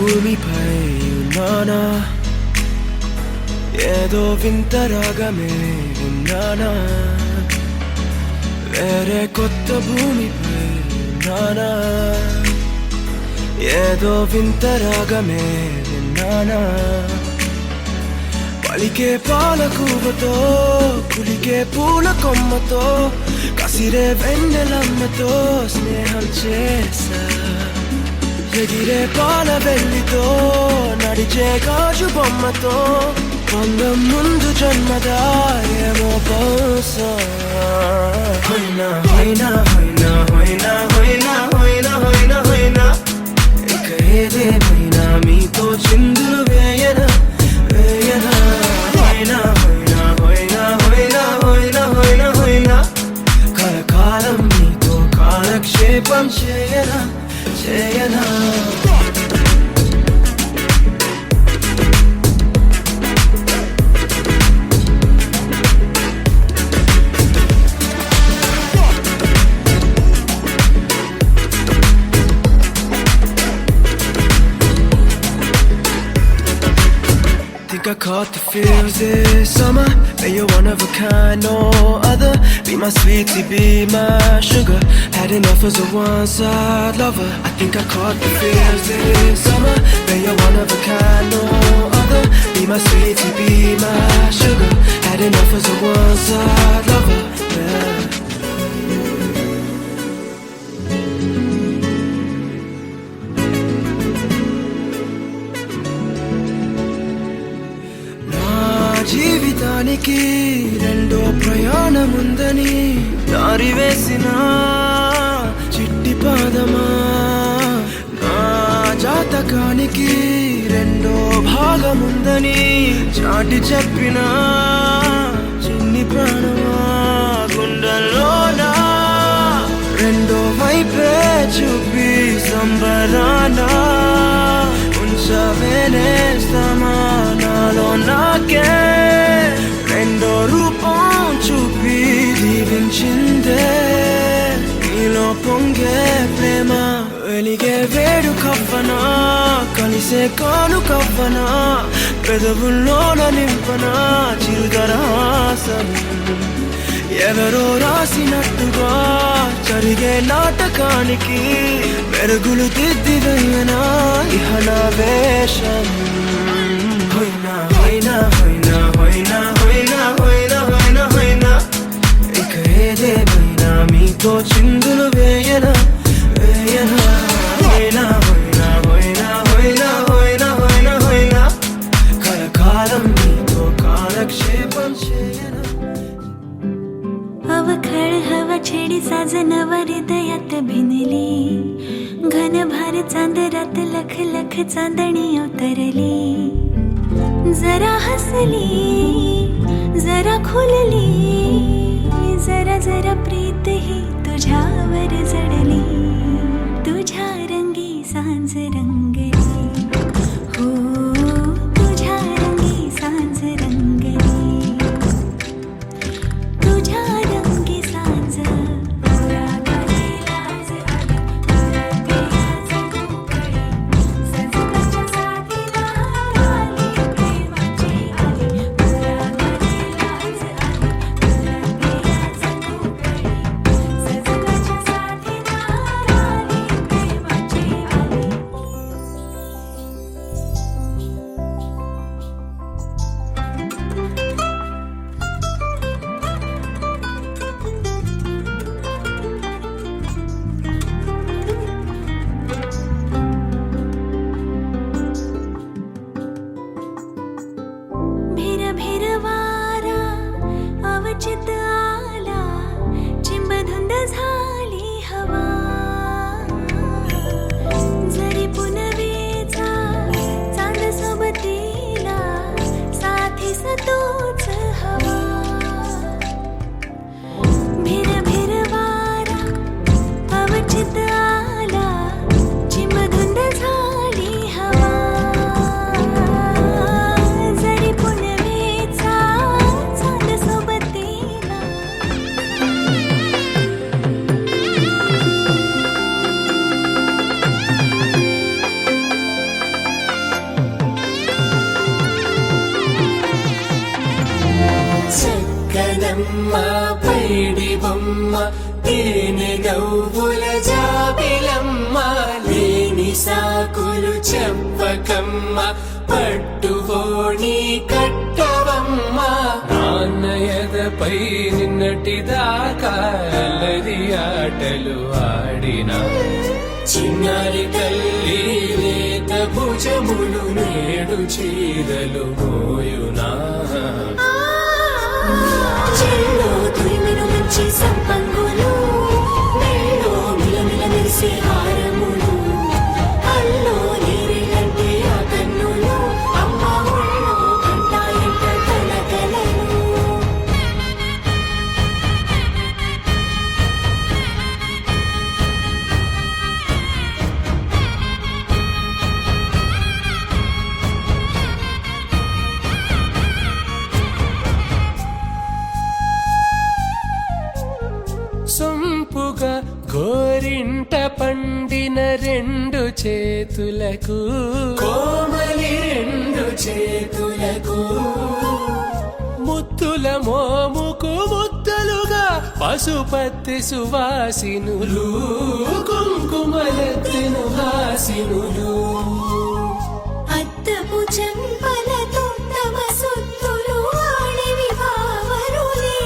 భూమిపై ఉన్నానా ఏదో వింత రాగమే విన్నానా వేరే కొత్త భూమిపై ఉన్నానా ఏదో వింత రాగమే విన్నానా పలికే పాలకూవతో కులికే పూల కొమ్మతో కసిరే వెన్నెలమ్మతో స్నేహం చేసా ఎగిరే పాల వెల్లితో నడిచే గాజు బొమ్మతో అందం ముందు జన్మదా ఏమో బహుశా హోయినా హోయినా హోయినా హోయినా హోయినా హోయినా హోయినా హోయినా ఇక ఏదేమైనా మీతో చిందులు వేయనా వేయనా హోయినా హోయినా హోయినా హోయినా హోయినా హోయినా హోయినా కలకాలం మీతో కాలక్షేపం చేయనా చేయనా I caught the feels this summer. But you're one of a kind, no other. Be my sweetie, be my sugar. Had enough as a one-side lover. I think I caught the feels this summer. But you're one of a kind, no other. Be my sweetie, be my sugar. Had enough as a one-side lover. Yeah. జీవితానికి రెండో ప్రయాణముందని దారి వేసిన చిట్టి పాదమా నా జాతకానికి రెండో భాగముందని చాటి చెప్పిన చిన్ని ప్రాణమా గుండెల్లోనా రెండో వైపే చూపి సంబరానా ఉంచవేనేస్తామా నాలో నాకే రెండో రూపం చూపి దీవించిందే నీలో పొంగే ప్రేమ వెలిగే వేడు కవ్వనా కలిసే కాను కవ్వనా పెదవుల్లోన నింపనా చిరుదరాసం ఎవరో రాసినట్టుగా జరిగే నాటకానికి మెరుగులు దిద్దివయ్యనా ఇహనా వేషం హోయినా హోయినా హోయినా హోయినా హోయినా హోయినా హోయినా హోయినా ఇక ఏదేమైనా మీతో చిందులు వేయనా వేయనా హోయినా హోయినా హోయినా హోయినా హోయినా హోయినా హోయినా కలకాలం మీతో కాలక్షేపం చేయనా अवखळ हवा छेडी साजनव हृदयात भिनली घनभार चांदरात लख लख चांदणी अवतरली जरा हसली जरा खुलली जरा जरा प्रीत ही तुझ्यावर जडली तुझ्या रंगी सांज रंगली हो तुझ्या रंगी सांज रंगली బొమ్మ పైడి బొమ్మ తేనె నవ్వుల జాబిలమ్మ లేని సాకులు చెప్పకమ్మ పట్టుబోణి కట్టవమ్మ నాన్నయదపై నిన్నటిదాకా అల్లరి ఆటలు ఆడినా చిన్నారి తల్లి లేత భుజములు నేడు చీరలు మోయునా చెల్లో తురిమెను మంచి సంపంగులు మెళ్ళో మిలమిల మెరిసే హారములు అల్లో నీరేలంటే ఆ కన్నులు అమ్మ ఒళ్ళో కంటాయంట కలకలను సొంపుగా గోరింట పండిన రెండు చేతులకు కోమలి రెండు చేతులకు ముత్తుల మోముకు ముద్దలుగా పశుపతి సువాసినులు కుంకుమలెత్తిను హాసినులు అద్దపు చెంపలతో తమ సొత్తులు ఆడివి భావరులే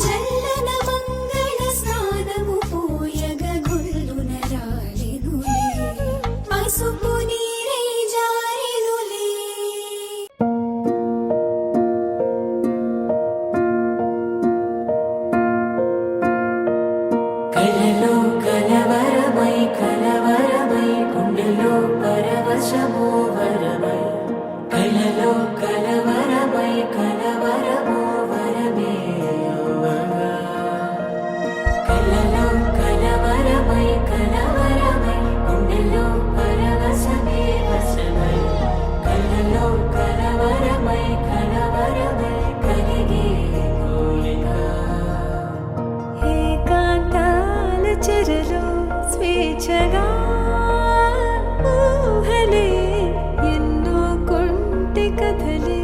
జల్లన మంగళ స్నానము పోయగ గుల్లున రాలినులే పసుపు నీరై జారినులే కలలో కలవరమై కలవరమై గుండెలో పరవశమో వరమై కలలో కలవరమై కలవరమో వరమే అవ్వగా కలలో కలవరమై కలవరమై గుండెలో పరవశమే వశమై కలలో కలవరమై కలవరమై కలిగే కోరిక ఏకాంతాల చెరలో స్వేచ్ఛగా ఊహలే ఎన్నో కొంటె కథలే